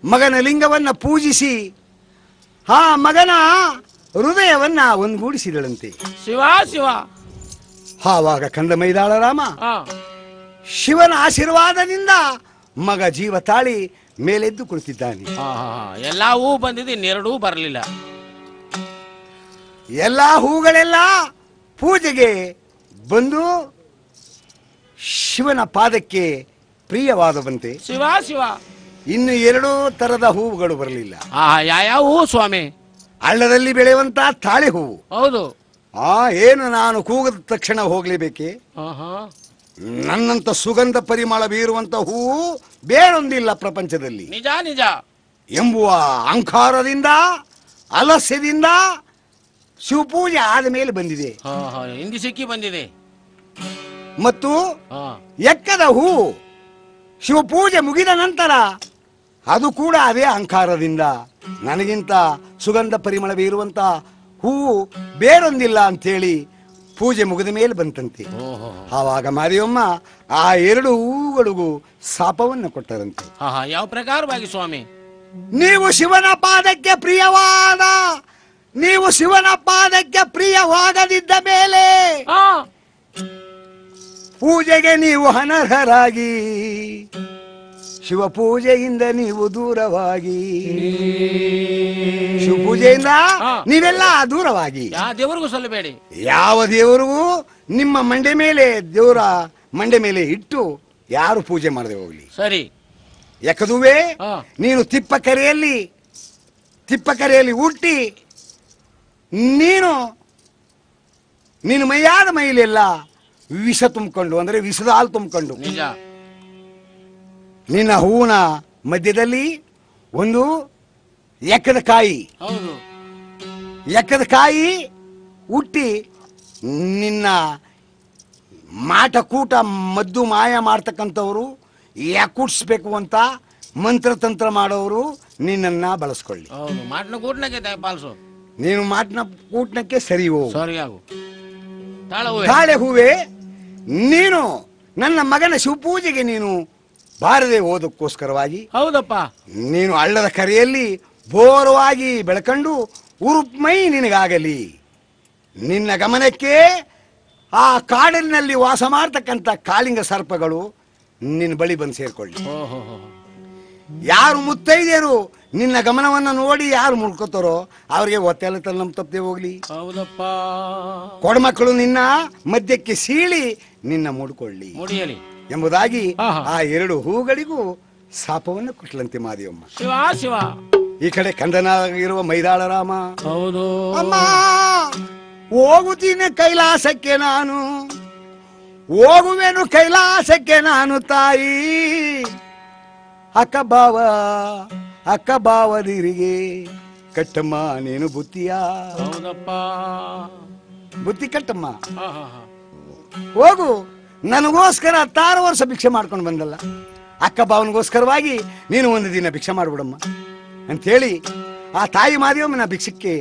ಮಗನ ಲಿಂಗವನ್ನ ಪೂಜಿಸಿ ಆ ಮಗನ ಹೃದಯವನ್ನ ಒಂದುಗೂಡಿಸಿದಳಂತೆ. ಶಿವ ಶಿವ. ಆವಾಗ ಕಂದ ಮೈದಾಳ ರಾಮ ಶಿವನ ಆಶೀರ್ವಾದದಿಂದ ಮಗ ಜೀವ ತಾಳಿ ಮೇಲೆದ್ದು ಕುಳಿತಿದ್ದಾನೆ. ಎಲ್ಲಾ ಹೂ ಬಂದಿದೆ, ಇನ್ನೆರಡೂ ಬರಲಿಲ್ಲ. ಎಲ್ಲಾ ಹೂಗಳೆಲ್ಲ ಪೂಜೆಗೆ ಬಂದು ಶಿವನ ಪಾದಕ್ಕೆ ಪ್ರಿಯವಾದವಂತೆ. ಶಿವ ಶಿವ. ಇನ್ನು 2 ತರದ ಹೂವುಗಳು ಬರಲಿಲ್ಲ. ಯಾವ ಹೂ ಸ್ವಾಮಿ? ಹಳ್ಳದಲ್ಲಿ ಬೆಳೆಯುವಂತ ತಾಳೆ ಹೂವು. ಹೌದು. ಏನು ನಾನು ಕೂಗದ ತಕ್ಷಣ ಹೋಗ್ಲೇಬೇಕೆ? ನನ್ನಂತ ಸುಗಂಧ ಪರಿಮಳ ಬೀರುವಂತ ಹೂವು ಬೇರೊಂದಿಲ್ಲ ಪ್ರಪಂಚದಲ್ಲಿ. ನಿಜ ನಿಜ ಎಂಬುವ ಅಹಂಕಾರದಿಂದ ಆಲಸ್ಯದಿಂದ ಶಿವಪೂಜೆ ಆದ ಮೇಲೆ ಬಂದಿದೆ. ಹಿಂದಿ ಸಿಕ್ಕಿ ಬಂದಿದೆ. ಮತ್ತು ಎಕ್ಕದ ಹೂ ಶಿವಪೂಜೆ ಮುಗಿದ ನಂತರ ಅದು ಕೂಡ ಅದೇ ಅಹಂಕಾರದಿಂದ ನನಗಿಂತ ಸುಗಂಧ ಪರಿಮಳ ಬೀರುವಂತ ಹೂವು ಬೇರೊಂದಿಲ್ಲ ಅಂತೇಳಿ ಪೂಜೆ ಮುಗಿದ ಮೇಲೆ ಬಂತಂತೆ. ಆವಾಗ ಮಾರಿಯಮ್ಮ ಆ 2 ಹೂಗಳಿಗೂ ಶಾಪವನ್ನು ಕೊಟ್ಟರಂತೆ. ಯಾವ ಪ್ರಕಾರವಾಗಿ ಸ್ವಾಮಿ? ನೀವು ಶಿವನ ಪಾದಕ್ಕೆ ಪ್ರಿಯವಾಗದಿದ್ದ ಮೇಲೆ ಪೂಜೆಗೆ ನೀವು ಅನರ್ಹರಾಗಿ, ಶಿವ ಪೂಜೆಯಿಂದ ನೀವು ದೂರವಾಗಿ, ಶಿವಪೂಜೆಯಿಂದ ನೀವೆಲ್ಲ ದೂರವಾಗಿ. ದೇವರಿಗೂ ಸಲ್ಲಬೇಡಿ. ಯಾವ ದೇವರಿಗೂ ನಿಮ್ಮ ದೇವರ ಮಂಡೆ ಮೇಲೆ ಇಟ್ಟು ಯಾರು ಪೂಜೆ ಮಾಡದೆ ಹೋಗ್ಲಿ. ಸರಿ. ಯಾಕದುವೆ ನೀನು ತಿಪ್ಪಕರೆಯಲ್ಲಿ ಹುಟ್ಟಿ ನೀನು ಮೈಯಾದ ಮೈಲೆಲ್ಲ ವಿಷ ತುಂಬಿಕೊಂಡು, ಅಂದ್ರೆ ವಿಷದ ಹಾಲು ತುಂಬಿಕೊಂಡು, ನಿನ್ನ ಹೂವಿನ ಮಧ್ಯದಲ್ಲಿ ಒಂದು ಎಕ್ಕದ ಕಾಯಿ ಹುಟ್ಟಿ ನಿನ್ನ ಮಾಟಕೂಟ ಮದ್ದು ಮಾಯ ಮಾಡ್ತಕ್ಕಂಥವ್ರು ಯಾಕೂಡ್ಸ್ಬೇಕು ಅಂತ ಮಂತ್ರತಂತ್ರ ಮಾಡೋರು ನಿನ್ನನ್ನ ಬಳಸ್ಕೊಳ್ಳಿ. ನೀನು ಮಾಟನ ಕೂಟ್ನಕ್ಕೆ ಸರಿ ಹೋಗು. ತಾಳೆ ಹೂವೆ, ನೀನು ನನ್ನ ಮಗನ ಶಿವಪೂಜೆಗೆ ನೀನು ಬಾರದೆ ಹೋದಕ್ಕೋಸ್ಕರವಾಗಿ, ಹೌದಪ್ಪ, ನೀನು ಹಳ್ಳದ ಕರೆಯಲ್ಲಿ ಬೋರವಾಗಿ ಬೆಳಕಂಡು ಉರುಪ್ಮೈ ನಿನಗಾಗಲಿ. ನಿನ್ನ ಗಮನಕ್ಕೆ ಆ ಕಾಡಿನಲ್ಲಿ ವಾಸ ಮಾಡ್ತಕ್ಕಂಥ ಕಾಳಿಂಗ ಸರ್ಪಗಳು ನಿನ್ನ ಬಳಿ ಬಂದು ಸೇರ್ಕೊಳ್ಳಿ. ಯಾರು ಮುತ್ತೈದೆಯರು ನಿನ್ನ ಗಮನವನ್ನು ನೋಡಿ ಯಾರು ಮುಳ್ಕೋತಾರೋ ಅವ್ರಿಗೆ ಒತ್ತೆಲ್ಲ ನಮ್ಮ ತಪ್ಪದೆ ಹೋಗ್ಲಿ. ಹೌದಪ್ಪ. ಕೊಡಮಕ್ಕಳು ನಿನ್ನ ಮಧ್ಯಕ್ಕೆ ಸೀಳಿ ನಿನ್ನ ಮುಡ್ಕೊಳ್ಳಿ ಎಂಬುದಾಗಿ ಆ 2 ಹೂಗಳಿಗೂ ಶಾಪವನ್ನು ಕೊಟ್ಲಂತೆ ಮಾದೇವಮ್ಮ. ಶಿವ ಶಿವ. ಈ ಕಡೆ ಕಂದನಾಗಿರುವ ಮೈದಾಳ ರಾಮ, ಹೌದು ಅಮ್ಮ ಹೋಗುತ್ತೀನಿ ಕೈಲಾಸಕ್ಕೆ ನಾನು, ಹೋಗುವೆನು ಕೈಲಾಸಕ್ಕೆ ನಾನು ತಾಯಿ. ಅಕ್ಕ ಬಾವದಿರಿಗೆ ಕಟ್ಟಮ್ಮ ನೀನು ಬುತ್ತಿಯ. ಹೌದಪ್ಪ. ಬುತ್ತಿ ಕಟ್ಟಮ್ಮ, ಹೋಗು. ನನಗೋಸ್ಕರ 6 ವರ್ಷ ಭಿಕ್ಷೆ ಮಾಡ್ಕೊಂಡು ಬಂದಲ್ಲ, ಅಕ್ಕ ಬಾವನಿಗೋಸ್ಕರವಾಗಿ ನೀನು ಒಂದು ದಿನ ಭಿಕ್ಷೆ ಮಾಡ್ಬಿಡಮ್ಮ ಅಂಥೇಳಿ ಆ ತಾಯಿ ಮಾದೇವಮ್ಮನ ಭಿಕ್ಷಕ್ಕೆ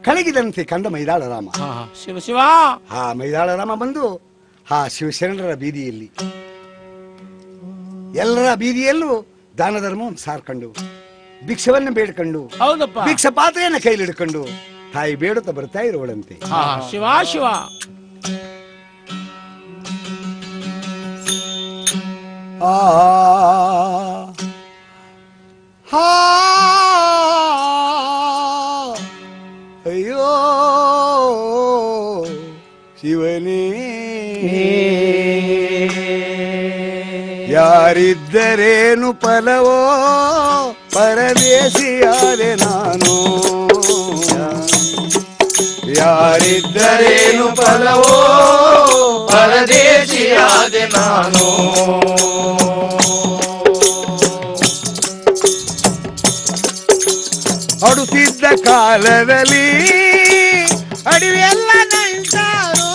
ಕಳಗಿದಂತೆ ಕಂದ ಮೈದಾಳ ರಾಮ. ಶಿವ ಶಿವ. ಆ ಮೈದಾಳ ರಾಮ ಬಂದು ಆ ಶಿವಶರಣರ ಬೀದಿಯಲ್ಲಿ ಎಲ್ಲರ ಬೀದಿಯಲ್ಲೂ ದಾನ ಧರ್ಮವನ್ನು ಸಾರ್ಕೊಂಡು ಭಿಕ್ಷವನ್ನು ಬೇಡ್ಕೊಂಡು, ಭಿಕ್ಷ ಪಾತ್ರೆಯನ್ನ ಕೈಲಿಡ್ಕೊಂಡು ತಾಯಿ ಬೇಡುತ್ತಾ ಬರ್ತಾ ಇರುವಳಂತೆ. ಶಿವ ಶಿವ. ಅಯ್ಯೋ ಶಿವನೇ, ಯಾರಿದ್ದರೇನು ಫಲವೋ ಪರದೇಶಿಯಾದೆ ನಾನು, ಯಾರಿದ್ದರೇನು ಫಲವೋ ಪರದೇಶಿಯಾದೆ ನಾನು. ಅಡುತ್ತಿದ್ದ ಕಾಲದಲ್ಲಿ ಅಡಿವೆಲ್ಲ ನಂಟಾರೋ,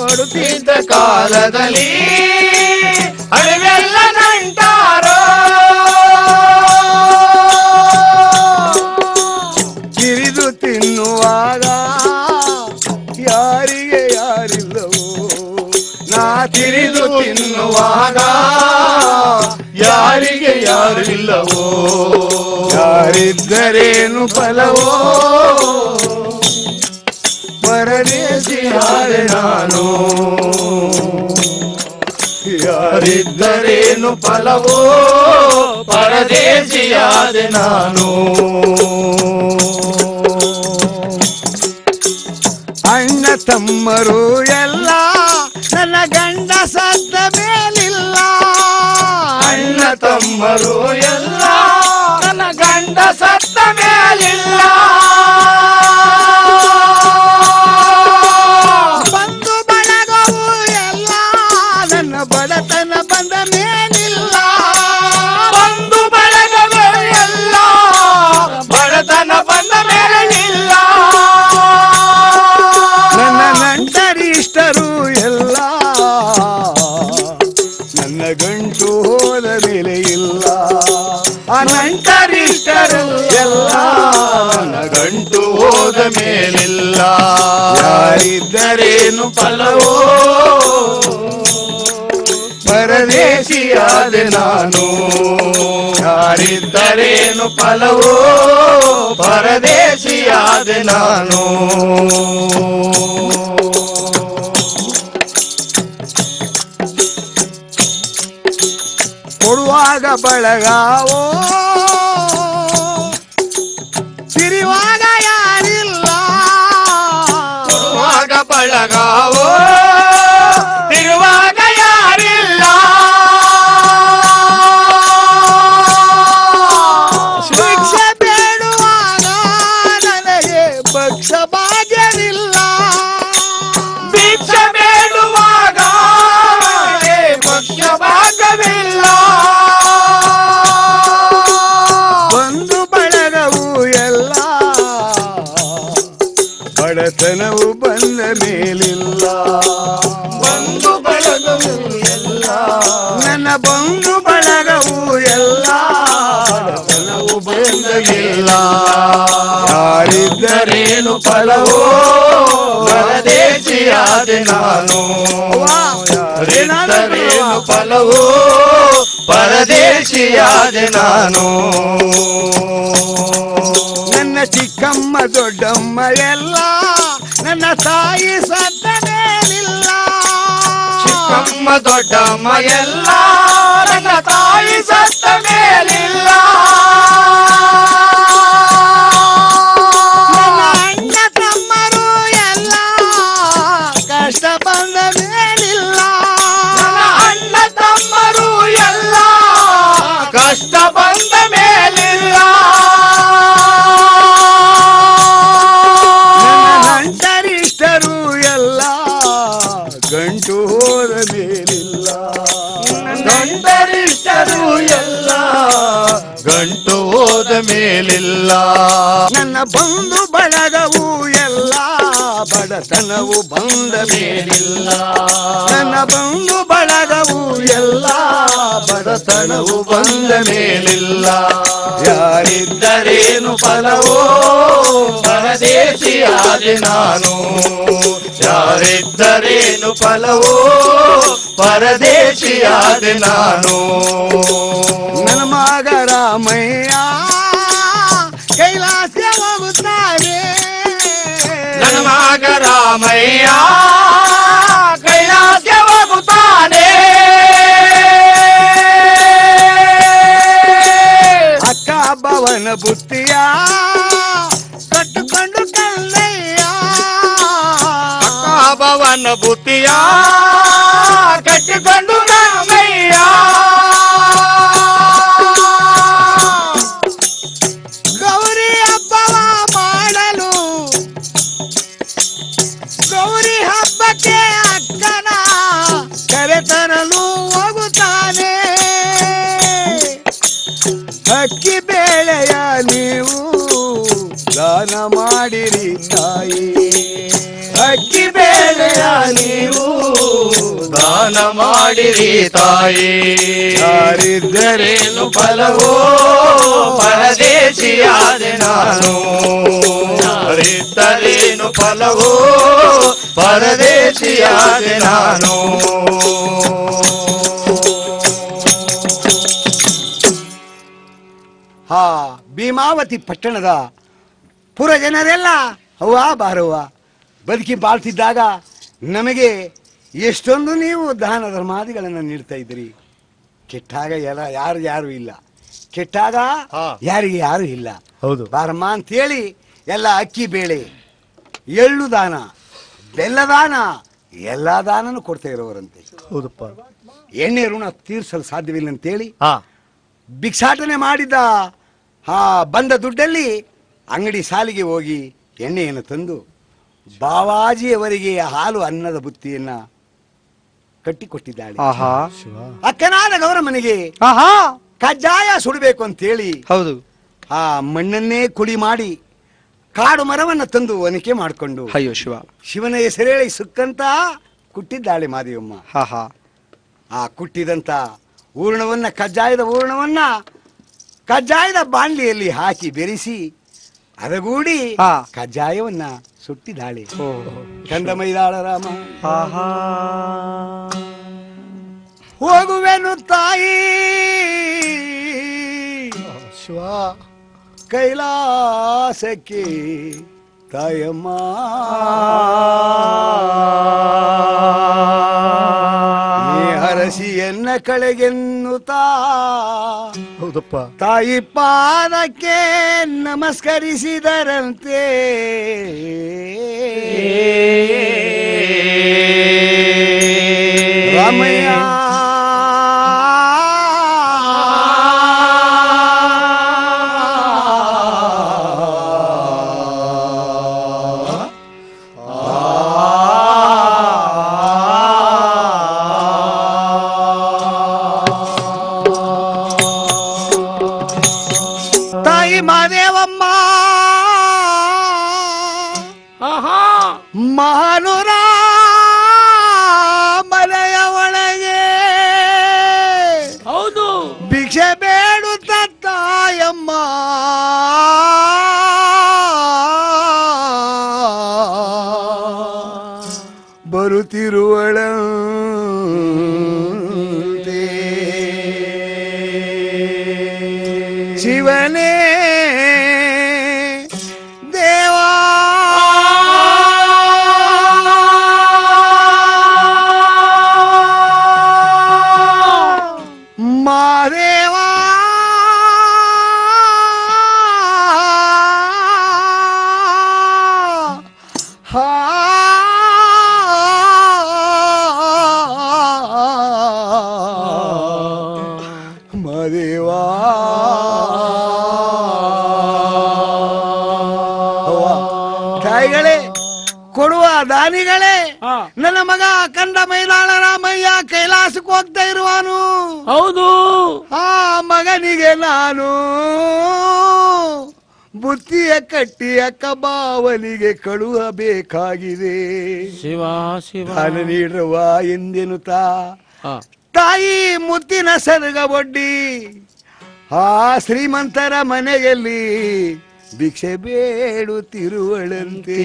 ಅಡುತ್ತಿದ್ದ ಕಾಲದಲ್ಲಿ ಅಡಿವೆಲ್ಲ ನಂಟಾರೋ, ಕಿರಿದು ತಿನ್ನುವಾಗ ಯಾರಿಗೆ ಯಾರಿಲ್ಲವೋ, ನಾ ತಿರಿದು ತಿನ್ನುವಾಗ ಯಾರಿಗೆ ಯಾರಿಲ್ಲ. ಇಲ್ಲವೋ ಯಾರಿದ್ದರೇನು ಫಲವೋ ಪರದೇಶಿಯಾದೆ ನಾನು ಯಾರಿದ್ದರೇನು ಫಲವೋ ಪರದೇಶಿಯಾದೆ ನಾನು ಅಣ್ಣ ತಮ್ಮರು ಎಲ್ಲ ನನ್ನ ಗಂಡ ಸತ್ತ ಮೇಲಿಲ್ಲ ಅಣ್ಣ ತಮ್ಮರು ಎಲ್ಲ ನನ್ನ ಗಂಡ ಸತ್ತ ಮೇಲಿಲ್ಲ ಬಂಧು ಬಳಗವು ಎಲ್ಲ ನನ್ನ ಬಡತನ ಬಂದ ಮೇಲಿಲ್ಲ ಬಂಧು ಬಳಗಗಳು ಎಲ್ಲ ಬಡತನ ಬಂದ ಮೇಲಿಲ್ಲ ನನ್ನ ನಂಟರಿಷ್ಟರು ಎಲ್ಲ ನನ್ನ ಗಂಟು ಹೋದ ಮೇಲೆ ಇಲ್ಲ ಆ ನಂಟರಿಷ್ಟರು ಎಲ್ಲ ನನ್ನ ಗಂಟು ಹೋದ ಮೇಲಿಲ್ಲ ಯಾರಿದ್ದರೇನು ಫಲವೋ ಪರದೇಶಿಯಾದೆ ನಾನು ಯಾರಿದ್ದರೇನು ಫಲವೋ ಪರದೇಶಿಯಾದೆ ನಾನು ಕೊಡುವಾಗ ಬಳಗಾವೋ ತಿರುವಾಗ ಯಾರಿಲ್ಲ ಕೊಡುವಾಗ ಬಳಗಾವೋ ತಿರುವಾಗ ಯಾರಿಲ್ಲ ಭಿಕ್ಷೆ ಬೇಡುವಾಗ ನನಗೆ ಭಕ್ಷ ಭಾಗ್ಯವಿಲ್ಲ ಭಿಕ್ಷೆ ಬೇಡುವಾಗ ಭಕ್ಷ್ಯ ಭಾಗವಿಲ್ಲ ಬಂಧು ಬಳಗವು ಎಲ್ಲ ಬಡತನವು ಬಂದ ಮೇಲಿಲ್ಲ ಬಂಧು ಬಳಗವು ಎಲ್ಲ ನನ್ನ ಬಂಧು ಬಳಗವು ಎಲ್ಲ ಬಡತನವು ಬಂದಗಿಲ್ಲ ಯಾರಿದ್ದರೇನು ಯಾರಿದ್ದರೇನು ಫಲವೋ ಪರದೇಶಿಯಾದೆ ನಾನು ಯಾರಿದ್ದರೇನು ಫಲವೋ ಪರದೇಶಿಯಾದೆ ನಾನು ನನ್ನ ಚಿಕ್ಕಮ್ಮ ದೊಡ್ಡಮ್ಮ ಎಲ್ಲ ನನ್ನ ತಾಯಿ ಸತ್ತ ಮೇಲಿಲ್ಲ ಚಿಕ್ಕಮ್ಮ ದೊಡ್ಡಮ್ಮ ಎಲ್ಲ ನನ್ನ ತಾಯಿ ಸತ್ತ ಮೇಲಿಲ್ಲ ನನ್ನ ಅಣ್ಣ ತಮ್ಮರು ಎಲ್ಲ ಕಷ್ಟ ಬಂದ ಮೇಲಿಲ್ಲ ನನ್ನ ಅಣ್ಣ ತಮ್ಮರು ಎಲ್ಲ ಕಷ್ಟ ಬಂದ ಮೇಲಿಲ್ಲ ನನ್ನ ನಂಟರಿಷ್ಟರು ಎಲ್ಲ ಗಂಟು ಹೋದ ಮೇಲಿಲ್ಲ ನಂತರಿಷ್ಟರು ಎಲ್ಲ ಗಂಟು ಹೋದ ಮೇಲಿಲ್ಲ ನನ್ನ ಬಂಧು ಬಳಗವು ಎಲ್ಲ ಬಡತನವು ಬಂದ ಮೇಲಿಲ್ಲ ನನ್ನ ಬಂಧು ಬಳಗವು ಎಲ್ಲ ಬಡತನವು ಬಂದ ಮೇಲಿಲ್ಲ ಯಾರಿದ್ದರೇನು ಫಲವೋ ಪರದೇಶಿಯಾದೆ ನಾನು ಯಾರಿದ್ದರೇನು ಫಲವೋ ಪರದೇಶಿಯಾದೆ ನಾನು ನನ್ನ ಮಗ ರಾಮಯ್ಯ ಕೈಲಾಸ ಹೋಗುತ್ತಾರೆ ನನ್ನ ಮಗ ರಾಮಯ್ಯ ಕೈಲಾಸಕ್ಕೆ ಹೋಗುತ್ತಾನೆ ಅಕ್ಕ ಭವನ ಬುತ್ತಿಯ ಕಟ್ಟುಕೊಂಡು ಕಲ್ಲಯ್ಯ ಭವನ ಬುತ್ತಿಯ ಕಟ್ಟಿಕೊಂಡು ರಾಮಯ್ಯ ಗೌರಿ ಹಬ್ಬವ ಮಾಡಲು ಗೌರಿ ಹಬ್ಬಕ್ಕೆ ಅಕ್ಕನ ಕರೆತರಲು ಹೋಗುತ್ತಾನೆ ಅಕ್ಕಿ ಬೇಳೆಯ ನೀವು ದಾನ ಮಾಡಿರಿ ತಾಯಿ ಅಕ್ಕಿ ಬೇಳೆಯ ನೀವು ದಾನ ಮಾಡಿರಿ ತಾಯಿ ಯಾರಿದ್ದರೇನು ಫಲವೋ ಪರದೇಶಿಯಾದೆ ನಾನು ಯಾರಿದ್ದರೇನು ಫಲವೋ ಪರದೇಶಿಯಾದೆ ನಾನು ಆ ಭೀಮಾವತಿ ಪಟ್ಟಣದ ಪುರ ಜನರೆಲ್ಲ ಅವ್ವ ಬಾರವ್ವ ಬದುಕಿ ಬಾಳ್ತಿದ್ದಾಗ ನಮಗೆ ಎಷ್ಟೊಂದು ನೀವು ದಾನ ಧರ್ಮಾದಿಗಳನ್ನು ನೀಡ್ತಾ ಇದ್ರಿ. ಕೆಟ್ಟಾಗ ಯಾರು ಇಲ್ಲ, ಕೆಟ್ಟಾಗ ಯಾರಿಗೆ ಯಾರು ಇಲ್ಲ. ಹೌದು ಬಾರಮ್ಮ ಅಂತೇಳಿ ಎಲ್ಲ ಅಕ್ಕಿ ಬೇಳೆ ಎಳ್ಳು ದಾನ ಬೆಲ್ಲ ದಾನ ಎಲ್ಲ ದಾನನು ಕೊಡ್ತಾ ಇರೋರಂತೆ. ಹೌದಪ್ಪ. ಎಣ್ಣೆ ಋಣ ತೀರ್ಸಲು ಸಾಧ್ಯವಿಲ್ಲ ಅಂತೇಳಿ ಭಿಕ್ಷಾಟನೆ ಮಾಡಿದ ಬಂದ ದುಡ್ಡಲ್ಲಿ ಅಂಗಡಿ ಸಾಲಿಗೆ ಹೋಗಿ ಎಣ್ಣೆಯನ್ನು ತಂದು ಬಾವಾಜಿಯವರಿಗೆ ಹಾಲು ಅನ್ನದ ಬುತ್ತಿಯನ್ನ ಕಟ್ಟಿಕೊಟ್ಟಿದ್ದಾಳೆ. ಅಕ್ಕನಾದ ಗೌರಮ್ಮನಿಗೆ ಕಜ್ಜಾಯ ಸುಡಬೇಕು ಅಂತೇಳಿ ಹೌದು ಆ ಮಣ್ಣನ್ನೇ ಕುಡಿ ಮಾಡಿ ಕಾಡು ಮರವನ್ನು ತಂದು ಒನಕೆ ಮಾಡಿಕೊಂಡು ಅಯ್ಯೋ ಶಿವನ ಹೆಸರೇಳಿ ಸುಕ್ಕಂತ ಕುಟ್ಟಿದ್ದಾಳೆ ಮಾದೇವಮ್ಮ. ಆ ಕುಟ್ಟಿದಂತ ಹೂರ್ಣವನ್ನ ಕಜ್ಜಾಯದ ಬಾಂಡ್ಲಿಯಲ್ಲಿ ಹಾಕಿ ಬೆರೆಸಿ ಅದಗೂಡಿ ಕಜ್ಜಾಯವನ್ನ ಸುಟ್ಟಿದ್ದಾಳೆ. ಕಂದ ಮೈದಾಳ ರಾಮ ಹೋಗುವೆನು ತಾಯಿ ಶಿವ ಕೈಲಾಸಕ್ಕೆ ತಾಯಮ್ಮ ನೀ ಹರಸಿಯನ್ನ ಕಳೆಗೆನ್ನುತ್ತಾ ಹೌದಪ್ಪ ತಾಯಿ ಪಾದಕ್ಕೆ ನಮಸ್ಕರಿಸಿದರಂತೆ. ರಾಮಯ್ಯ ಮನೆಯ ಒಳಗೆ ಹೌದು ಭಿಕ್ಷೆ ಬೇಡುತ್ತ ತಾಯಮ್ಮ ಬರುತ್ತಿರುವಳಂತೆ. ಶಿವನೇ ದೇವಾ ಮಾದೇವಾ ಮಾದೇವಾ ತಾಯಿಗಳೇ ಕೊಡುವ ದಾನಿಗಳೇ, ನನ್ನ ಮಗ ಕಂದ ಮೈಲಾಳ ರಾಮಯ್ಯ ಕೈಲಾಸಕ್ಕೆ ಹೋಗ್ತಾ ಇರುವಾನು. ಹೌದು ಆ ಮಗನಿಗೆ ನಾನು ಬುತ್ತಿಯ ಕಟ್ಟಿ ಅಕ್ಕ ಬಾವನಿಗೆ ಕಳುಹಬೇಕಾಗಿದೆ. ಶಿವ ಶಿವ ದಾನ ನೀಡುವ ಎಂದೆನುತ್ತಾ ತಾಯಿ ಮುತ್ತಿನ ಸರ್ಗ ಒಡ್ಡಿ ಆ ಶ್ರೀಮಂತರ ಮನೆಯಲ್ಲಿ ಭಿಕ್ಷೆ ಬೇಡುತ್ತಿರುವಳಂತೆ.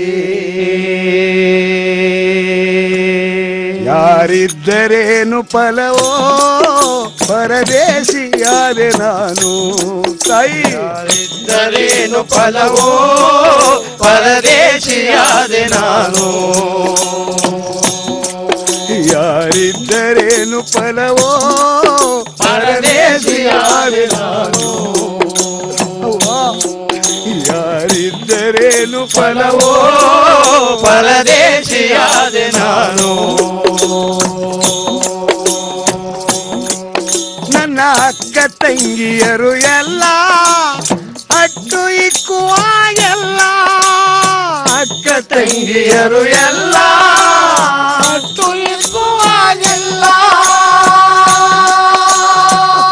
ಯಾರಿದ್ದರೇನು ಫಲವೋ ಪರದೇಶಿಯಾದೆ ನಾನು. ತಾಯಿ ಯಾರಿದ್ದರೇನು ಫಲವೋ ಪರದೇಶಿಯಾದೆ ನಾನು. ಯಾರಿದ್ದರೇನು ಫಲವೋ ಪರದೇಶಿಯಾದೆ ನಾನು. ಯಾರಿದ್ದರೇನು ಫಲವೋ ಪರದೇಶಿಯಾದೆ ನಾನು. ನನ್ನ ಅಕ್ಕ ತಂಗಿಯರು ಎಲ್ಲ ಅಟ್ಟು ಇಕ್ಕುವ ಎಲ್ಲ, ಅಕ್ಕ ತಂಗಿಯರು ಎಲ್ಲ ಅಟ್ಟು ಇಕ್ಕುವ ಎಲ್ಲ,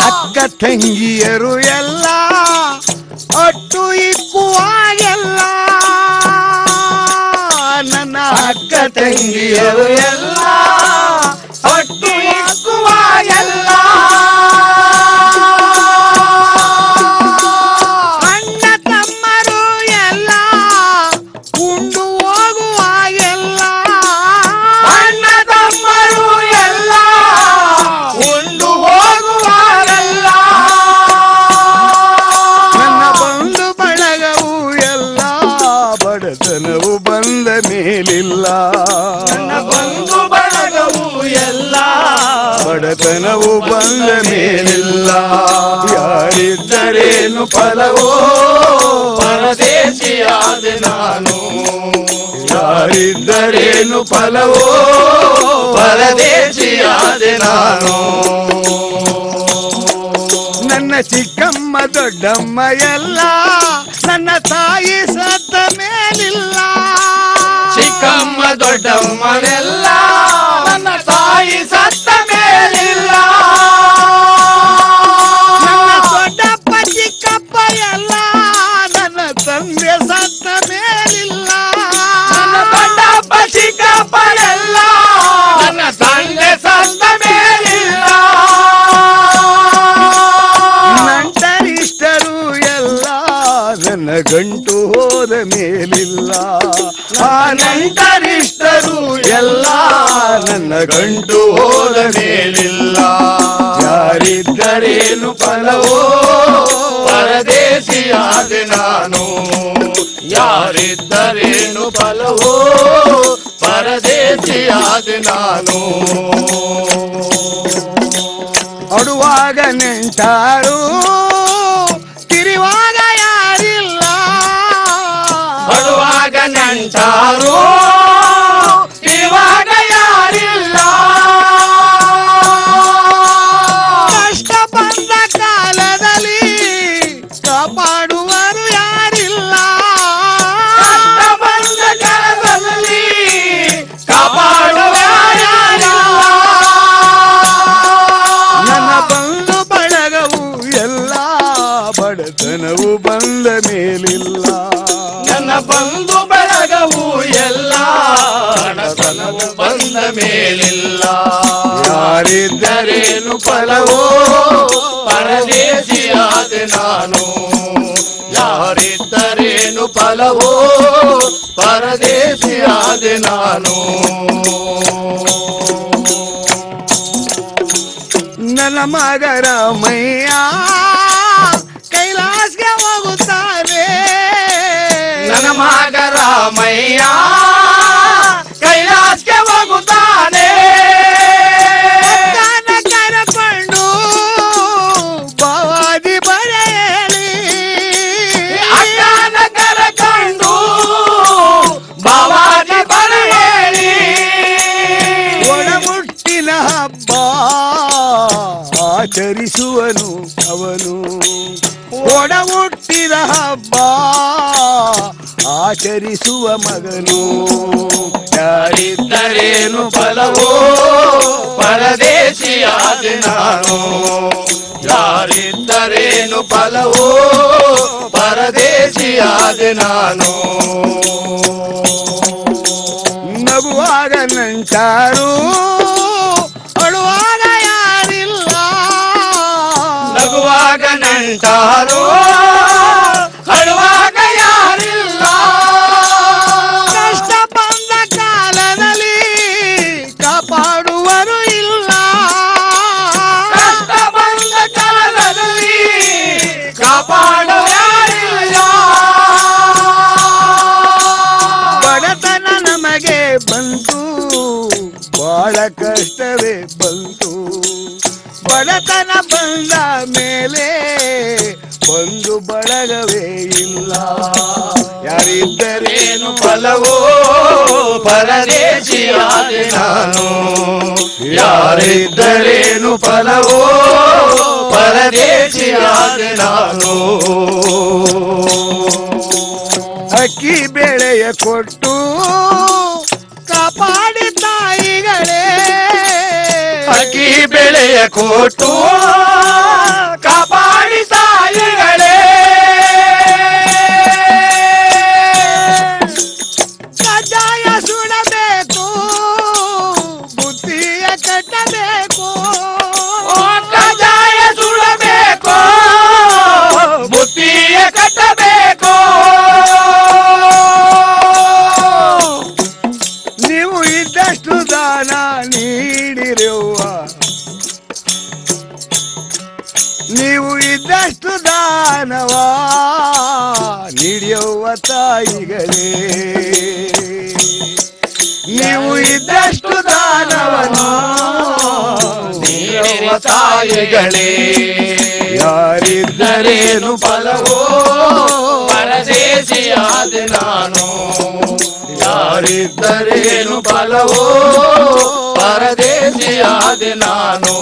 ಅಕ್ಕ ತಂಗಿಯರು ಎಲ್ಲ ಅಟ್ಟು ಇಕ್ಕುವ ಎಲ್ಲ, ನನ್ನ ಅಕ್ಕ ತಂಗಿಯರು ಎಲ್ಲ ಒಟ್ಟು ಇಕ್ಕುವ ಎಲ್ಲ, ಅಣ್ಣ ತಮ್ಮರು ಎಲ್ಲ ಉಂಡು ಹೋಗುವ ಎಲ್ಲ, ಅಣ್ಣ ತಮ್ಮರು ಎಲ್ಲ ಉಂಡು ಹೋಗುವ ಎಲ್ಲ, ಯಾರಿದ್ದರೇನು ಫಲವೋ ಪರದೇಶಿಯಾದೆ ನಾನು ಯಾರಿದ್ದರೇನು ಫಲವೋ ಪರದೇಶಿಯಾದೆ ನಾನು ನನ್ನ ಚಿಕ್ಕಮ್ಮ ದೊಡ್ಡಮ್ಮ ಎಲ್ಲ ನನ್ನ ತಾಯಿ ಸತ್ತ ಮೇಲಿಲ್ಲ ಚಿಕ್ಕಮ್ಮ ದೊಡ್ಡಮ್ಮನೆಲ್ಲ ನನ್ನ ತಾಯಿ ಸತ್ತ ಮೇಲಿಲ್ಲ ನನ್ನ ದೊಡ್ಡಪ್ಪ ಚಿಕ್ಕಪ್ಪ ಎಲ್ಲ ನನ್ನ ತಂದೆ ಸತ್ತ ಮೇಲಿಲ್ಲ ನನ್ನ ದೊಡ್ಡಪ್ಪ ಚಿಕ್ಕಪ್ಪ ಎಲ್ಲ ನನ್ನ ತಂದೆ ಸತ್ತ ಮೇಲಿಲ್ಲ ನಂಟರಿಷ್ಟರು ಎಲ್ಲ ನನ್ನ ಗಂಟು ಹೋದ ಮೇಲಿಲ್ಲ ಆ ನಂಟರಿಷ್ಟರು ಎಲ್ಲ ನನ್ನ ಗಂಟು ಹೋದ ಮೇಲಿಲ್ಲ ಯಾರಿದ್ದರೇನು ಫಲವೋ ಪರದೇಶಿಯಾದೆ ನಾನು ಯಾರಿದ್ದರೇನು ಫಲವೋ ಪರದೇಶಿಯಾದೆ ನಾನು ಅಡುವಾಗ ನೆಂಟಾರು ತಿರುವಾಗ ಯಾರಿಲ್ಲ ಬರುವಾಗ ನೆಂಟಾರು ಇವಾಗ ಯಾರಿಲ್ಲ ಕಷ್ಟ ಬಂದ ಕಾಲದಲ್ಲಿ ಕಾಪಾಡುವರು ಯಾರಿಲ್ಲ ಕಷ್ಟ ಬಂದ ಕಾಲದಲ್ಲಿ ಕಾಪಾಡುವ ಯಾರಿಲ್ಲ ನನ್ನ ಬಂಧು ಬಳಗವು ಎಲ್ಲ ಬಡತನವು ಬಂದ ಮೇಲಿಲ್ಲ ನನ್ನ ಬಂಧು ಬಳಗವು ಎಲ್ಲ ಹಣತನವು ಬಂದ ಮೇಲಿಲ್ಲ ಯಾರಿದ್ದರೇನು ಫಲವೋ ಪರದೇಶಿಯಾದೆ ನಾನು ಯಾರಿದ್ದರೇನು ಫಲವೋ ಪರದೇಶಿಯಾದೆ ನಾನು ನನ್ನ ಮಗರ ಮೈಯ ಕೈಲಾಸ್ಗೆ ಹೋಗುತ್ತಾರೆ ನನ್ನ ಮಗ ರಾಮಯ್ಯ ಕೈಲಾಸಕ್ಕೆ ಹೋಗುತ್ತಾನೆ ಅಕ್ಕನ ಕರಕೊಂಡು ಬಾವಾದಿ ಬರೆಯಲಿ ಅಕ್ಕನ ಕರಕೊಂಡು ಬಾವಾಜಿ ಬರೆಯಲಿ ಒಡಮುಟ್ಟಿನ ಹಬ್ಬ ಆಚರಿಸುವನು ಅವನು ಒಡಮುಟ್ಟಿದ ಹಬ್ಬ ಆಚರಿಸುವ ಮಗನು ಯಾರಿದ್ದರೇನು ಫಲವೋ ಪರದೇಶಿಯಾದೆ ನಾನು ಯಾರಿದ್ದರೇನು ಫಲವೋ ಪರದೇಶಿಯಾದೆ ನಾನು ನಗುವಾಗ ನಂಟಾರು ಅಳುವಾಗ ಯಾರಿಲ್ಲ ನಗುವಾಗ ನಂಟಾರು ಅಳುವಾಗ ಯಾರಿಲ್ಲ ಕಷ್ಟ ಬಂದ ಕಾಲದಲ್ಲಿ ಕಾಪಾಡುವರು ಇಲ್ಲ ಕಷ್ಟ ಬಂದ ಕಾಲದಲ್ಲಿ ಕಾಪಾಡುವ ಯಾರಿಲ್ಲ ಬಡತನ ನಮಗೆ ಬಂತು ಬಹಳ ಕಷ್ಟವೇ ಬಂತು ಬಡತನ ಬಂದ ಮೇಲೆ ಒಂದು ಬಳಗವೇ ಇಲ್ಲ ಯಾರಿದ್ದರೇನು ಫಲವೋ ಪರದೇಶಿಯಾದೆ ನಾನು ಯಾರಿದ್ದರೇನು ಫಲವೋ ಪರದೇಶಿಯಾದೆ ನಾನು ಅಕ್ಕಿ ಬೆಳೆಯ ಕೊಟ್ಟು ಕಾಪಾಡಿ ತಾಯಿಗಳೇ ಅಕ್ಕಿ ಬೆಳೆಯ ಕೊಟ್ಟು ಕಾಪಾಡಿ ತಾಯಿಗಳೇ ಕಜ್ಜಾಯ ಸುಡಬೇಕು ಬುದ್ಧಿಯ ಕಟ್ಟಬೇಕು ಕಜಾಯ ಸುಡಬೇಕು ಬುದ್ಧಿಯ ಕಟ್ಟಬೇಕು ನೀವು ಇದ್ದಷ್ಟು ದಾನ ನೀಡಿರುವ ನೀವು ಇದ್ದಷ್ಟು ದಾನವ ನೀಡಿಯುವ ತಾಯಿಗಳೇ ನೀವು ಇದ್ದಷ್ಟು ದಾನವನ್ನು ನೀಡಿರುವ ತಾಯಿಗಳೇ ಯಾರಿದ್ದರೇನು ಫಲವೋ ಪರದೇಶಿಯಾದ ನಾನು ಯಾರಿದ್ದರೇನು ಫಲವೋ ಪರದೇಶಿಯಾದ ನಾನು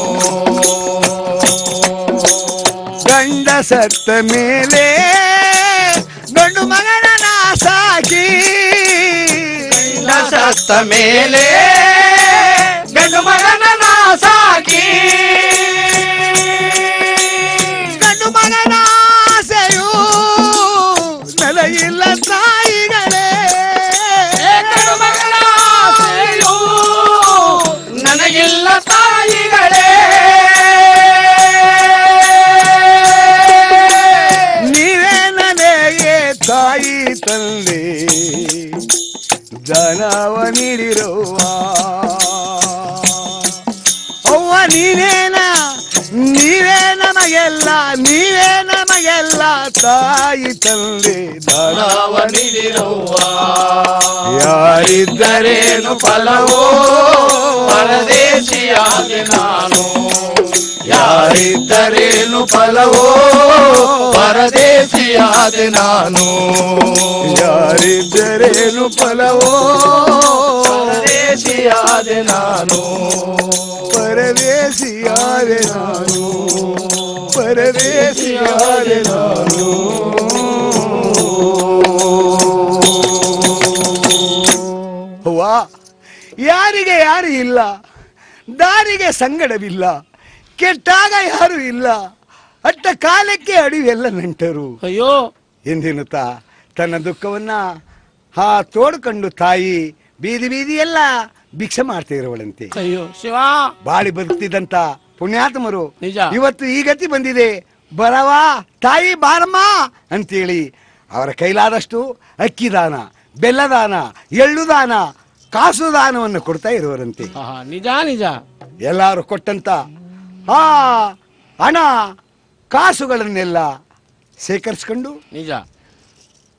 ಗಂಡ ಸತ್ತ ಮೇಲೆ ಗಂಡು ಮಗನ ಸಾಕಿ ಗಂಡ ಸತ್ತ ಮೇಲೆ ಗಂಡು ಮಗನ ಸಾಕಿ ಗಂಡು ಮಗನ ಆಸೆಯು ನೆಲೆಯಿಲ್ಲ ತಾಯಿಗಳೇ ಗಂಡು ಮಗನ ಆಸೆಯು ನನಗಿಲ್ಲ ತಾಯಿಗಳೇ ನೀವೇ ನನಗೆ ತಾಯಿ ತಂದೆ ಜನವ ನೀಡಿರುವ ಅವ್ವ ನೀವೇ ನಮಗೆಲ್ಲ ತಾಯಿ ತಂದೆ ದಾನವ ನೀಡಿರುವ ಯಾರಿದ್ದರೇನು ಫಲವೋ ಪರದೇಶಿಯಾಗಿ ನಾನು ಯಾರಿದ್ದರೇನು ಫಲವೋ ಪರದೇಶಿಯಾದ ನಾನು ಯಾರಿದ್ದರೇನು ಫಲವೋ ಪರದೇಶಿಯಾದ ನಾನು ಪರದೇಶಿಯಾದೆ ನಾನು ಪರದೇಶಿಯಾದೆ ನಾನು ವಾ ಯಾರಿಗೆ ಯಾರು ಇಲ್ಲ ದಾರಿಗೆ ಸಂಗಡವಿಲ್ಲ ಕೆಟ್ಟಾಗ ಯಾರು ಇಲ್ಲ ಅಟ್ಟ ಕಾಲಕ್ಕೆ ಅಡಿವೆಲ್ಲ ನೆಂಟರು ಅಯ್ಯೋ ಎಂದೆನ್ನುತ್ತಾ ತನ್ನ ದುಃಖವನ್ನ ತೋಡ್ಕೊಂಡು ತಾಯಿ ಬೀದಿ ಬೀದಿಯೆಲ್ಲ ಭಿಕ್ಷೆ ಮಾಡ್ತಾ ಇರುವಳಂತೆ. ಅಯ್ಯೋ ಶಿವ ಬಾಳಿ ಬದುಕ್ತಿದ್ದಂತ ಪುಣ್ಯಾತ್ಮರು ನಿಜ. ಇವತ್ತು ಈ ಗತಿ ಬಂದಿದೆ, ಬರವಾ ತಾಯಿ ಬಾರಮ್ಮ ಅಂತೇಳಿ ಅವರ ಕೈಲಾದಷ್ಟು ಅಕ್ಕಿ ದಾನ, ಬೆಲ್ಲ ದಾನ, ಎಳ್ಳು ದಾನ, ಕಾಸು ದಾನವನ್ನು ಕೊಡ್ತಾ ಇರುವರಂತೆ. ನಿಜ ನಿಜ. ಎಲ್ಲಾರು ಕೊಟ್ಟಂತ ಹಣ ಕಾಸುಗಳನ್ನೆಲ್ಲ ಶೇಖರಿಸ್ಕೊಂಡು ನಿಜ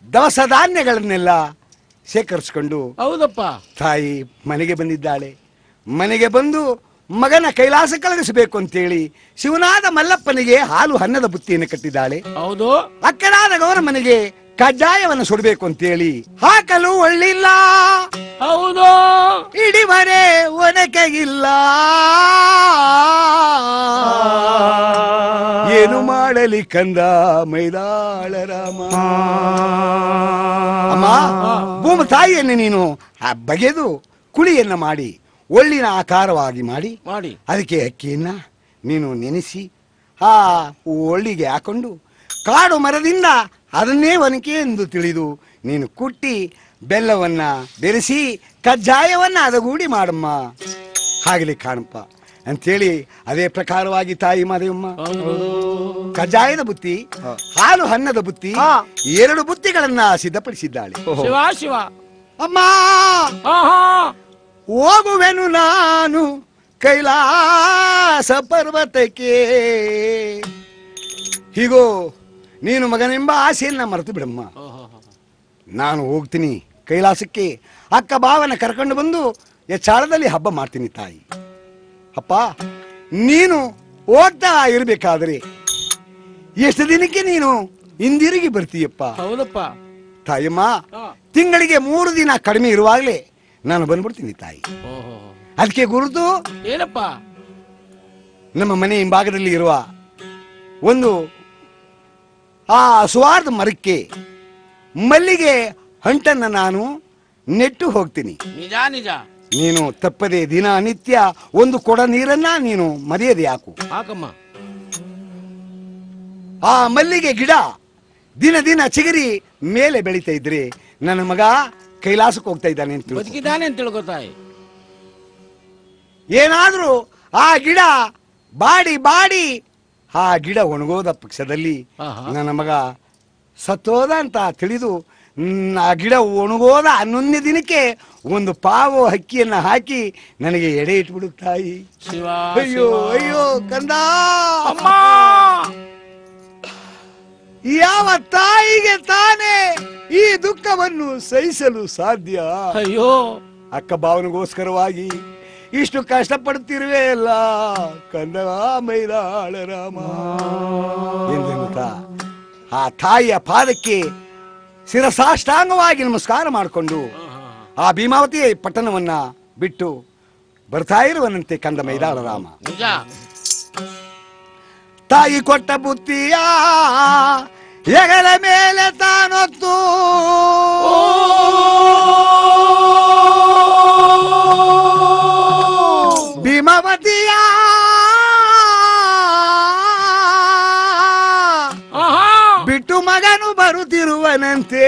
ದವಸ ಧಾನ್ಯಗಳನ್ನೆಲ್ಲ ಶೇಖರಿಸ್ಕೊಂಡು ಹೌದಪ್ಪ ತಾಯಿ ಮನೆಗೆ ಬಂದಿದ್ದಾಳೆ. ಮನೆಗೆ ಬಂದು ಮಗನ ಕೈಲಾಸ ಕಳಗಿಸಬೇಕು ಅಂತೇಳಿ ಶಿವನಾದ ಮಲ್ಲಪ್ಪನಿಗೆ ಹಾಲು ಅನ್ನದ ಬುತ್ತಿಯನ್ನು ಕಟ್ಟಿದ್ದಾಳೆ. ಹೌದು. ಅಕ್ಕನಾದ ಗೌರಮ್ಮನಿಗೆ ಕಜ್ಜಾಯವನ್ನು ಸುಡಬೇಕು ಅಂತೇಳಿ ಹಾಕಲು ಒಳ್ಳಿಲ್ಲ. ಹೌದು. ಇಡೀ ಮನೆ ಒನಕೆಗಿಲ್ಲ. ಏನು ಮಾಡಲಿ ಕಂದ ಮೈದಾಳ ರಾಮ. ಅಮ್ಮ ಭೂಮ ತಾಯಿಯನ್ನು ನೀನು ಬಗೆದು ಕುಳಿಯನ್ನ ಮಾಡಿ ಒಳ್ಳಿನ ಆಕಾರವಾಗಿ ಮಾಡಿ ಅದಕ್ಕೆ ಅಕ್ಕಿಯನ್ನ ನೀನು ನೆನೆಸಿ ಆ ಒಳ್ಳಿಗೆ ಹಾಕೊಂಡು ಕಾಡು ಮರದಿಂದ ಅದನ್ನೇ ಒನಕೆ ಎಂದು ತಿಳಿದು ನೀನು ಕುಟ್ಟಿ ಬೆಲ್ಲವನ್ನ ಬೆರೆಸಿ ಕಜ್ಜಾಯವನ್ನ ಅದಗೂಡಿ ಮಾಡಮ್ಮ, ಹಾಗಲಿ ಕಾಣಪ್ಪ ಅಂತೇಳಿ ಅದೇ ಪ್ರಕಾರವಾಗಿ ತಾಯಿ ಮಾದೇವಮ್ಮ ಕಜ್ಜಾಯದ ಬುತ್ತಿ, ಹಾಲು ಅನ್ನದ ಬುತ್ತಿ, 2 ಬುತ್ತಿಗಳನ್ನ ಸಿದ್ಧಪಡಿಸಿದ್ದಾಳೆ. ಶಿವ ಶಿವ. ಅಮ್ಮ ಹೋಗುವೆನು ನಾನು ಕೈಲಾಸ ಪರ್ವತಕ್ಕೆ. ಹೀಗೋ ನೀನು ಮಗನೆಂಬ ಆಸೆಯನ್ನ ಮರೆತು ಬಿಡಮ್ಮ. ನಾನು ಹೋಗ್ತೀನಿ ಕೈಲಾಸಕ್ಕೆ, ಅಕ್ಕ ಭಾವನ ಕರ್ಕೊಂಡು ಬಂದು ಎಚ್ಚಾಳದಲ್ಲಿ ಹಬ್ಬ ಮಾಡ್ತೀನಿ ತಾಯಿ. ಅಪ್ಪ ನೀನು ಹೋಗ್ತಾ ಇರ್ಬೇಕಾದ್ರೆ ಎಷ್ಟು ದಿನಕ್ಕೆ ನೀನು ಹಿಂದಿರುಗಿ ಬರ್ತೀಯಪ್ಪ? ಹೌದಪ್ಪ ತಾಯಮ್ಮ, ತಿಂಗಳಿಗೆ 3 ದಿನ ಕಡಿಮೆ ಇರುವಾಗಲೇ ನಾನು ಬಂದ್ಬಿಡ್ತೀನಿ ತಾಯಿ. ಅದಕ್ಕೆ ಗುರುತು ಏನಪ್ಪ? ನಮ್ಮ ಮನೆ ಹಿಂಭಾಗದಲ್ಲಿ ಇರುವ ಒಂದು ಸುವಾರ್ದ ಮರಕ್ಕೆ ಮಲ್ಲಿಗೆ ಹಂಟನ್ನ ನಾನು ನೆಟ್ಟು ಹೋಗ್ತೀನಿ. ನಿಜ ನಿಜ. ನೀನು ತಪ್ಪದೆ ದಿನ ನಿತ್ಯ 1 ಕೊಡ ನೀರನ್ನ ನೀನು ಮರೆಯದೆ ಹಾಕಮ್ಮ. ಆ ಮಲ್ಲಿಗೆ ಗಿಡ ದಿನ ದಿನ ಚಿಗರಿ ಮೇಲೆ ಬೆಳೀತಾ ಇದ್ರೆ ನನ್ನ ಮಗ ಕೈಲಾಸಕ್ಕೆ ಹೋಗ್ತಾ ಇದ್ದಾನೆ ಅಂತ ಬದುಕಿದ್ದಾನೆ ಅಂತ ತಿಳ್ಕೊತಾಯಿ. ಏನಾದ್ರೂ ಆ ಗಿಡ ಬಾಡಿ ಬಾಡಿ ಆ ಗಿಡ ಒಣಗೋದ ಪಕ್ಷದಲ್ಲಿ ನನ್ನ ಮಗ ಸತ್ತೋದ ಅಂತ ತಿಳಿದು ಆ ಗಿಡ ಒಣಗೋದ 11ನೇ ದಿನಕ್ಕೆ 1 ಪಾವು ಅಕ್ಕಿಯನ್ನ ಹಾಕಿ ನನಗೆ ಎಡೆ ಇಟ್ಬಿಡು ತಾಯಿ. ಅಯ್ಯೋ ಅಯ್ಯೋ ಕಂದ. ಯಾವ ತಾಯಿಗೆ ತಾನೇ ಈ ದುಃಖವನ್ನು ಸಹಿಸಲು ಸಾಧ್ಯ? ಅಯ್ಯೋ ಅಕ್ಕ ಭಾವನಿಗೋಸ್ಕರವಾಗಿ ಇಷ್ಟು ಕಷ್ಟಪಡ್ತಿರುವೆ ಅಲ್ಲ ಕಂದ ಮೈದಾಳ ರಾಮ ಎಂದೆನ್ನುತ್ತ ಆ ತಾಯಿಯ ಪಾದಕ್ಕೆ ಶಿರಸಾಷ್ಟಾಂಗವಾಗಿ ನಮಸ್ಕಾರ ಮಾಡಿಕೊಂಡು ಆ ಭೀಮಾವತಿ ಪಟ್ಟಣವನ್ನ ಬಿಟ್ಟು ಬರ್ತಾ ಇರುವನಂತೆ ಕಂದ ಮೈದಾಳ ರಾಮ. ನಿಜ. ತಾಯಿ ಕೊಟ್ಟ ಬುತ್ತಿಯ ಹೆಗಲ ಮೇಲೆ ತಾನೊತ್ತು ಭೀಮಾವತಿಯ ಬಿಟ್ಟು ಮಗನು ಬರುತ್ತಿರುವನಂತೆ.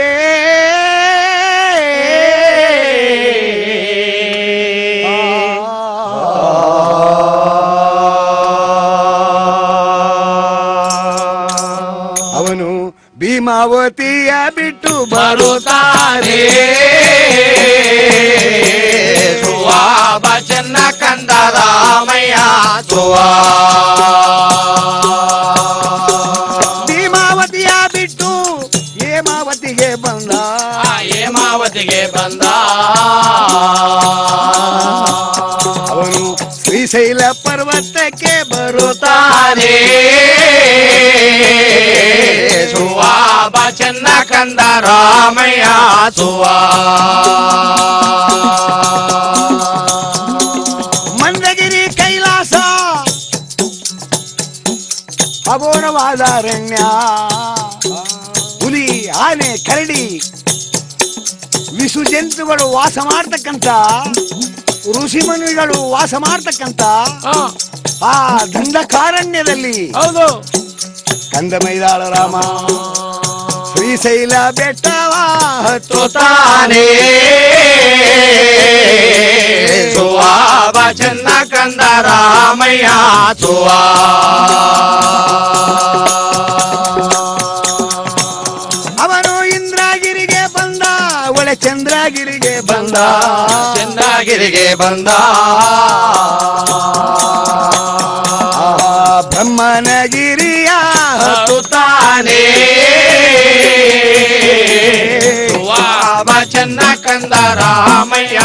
ಅವನು ಭೀಮಾವತಿಯ ಬಿಟ್ಟು ಬರುತ್ತಾನೆ ವಚನ ಕಂದ ರಾಮಯ್ಯ ಭೀಮಾವತಿಯ ಬಿಟ್ಟು ಹೇಮಾವತಿಗೆ ಬಂದ. ಹೇಮಾವತಿಗೆ ಬಂದ ಅವನು ಶ್ರೀಶೈಲ ಪರ್ವತಕ್ಕೆ ಬರುತ್ತಾನೆ. ವಚನ ಕಂದ ರಾಮಯ್ಯ ಮಂದಗಿರಿ ಕೈಲಾಸ ಅಘೋರವಾದ ಅರಣ್ಯ, ಹುಲಿ ಆನೆ ಕರಡಿ ವಿಷು ಜಂತುಗಳು ವಾಸ ಮಾಡ್ತಕ್ಕಂಥ, ಋಷಿ ಮುನಿಗಳು ವಾಸ ಮಾಡ್ತಕ್ಕಂಥ ಆ ದಂಡಕಾರಣ್ಯದಲ್ಲಿ ಹೌದು ಕಂದ ಮೈದಾಳ ರಾಮ ಶ್ರೀಶೈಲ ಬೆಟ್ಟವ ಹತ್ತುತ್ತಾನೆ. ವಚನ ಕಂದ ರಾಮಯ್ಯ ಅವನು ಇಂದ್ರಗಿರಿಗೆ ಬಂದ, ಒಳ್ಳೆ ಚಂದ್ರಗಿರಿಗೆ ಬಂದ. ಚಂದ್ರಗಿರಿಗೆ ಬಂದ ಬ್ರಹ್ಮನಗಿರಿಯ ಹತ್ತುತ್ತಾನೆ. ವಚನ ಕಂದ ರಾಮಯ್ಯ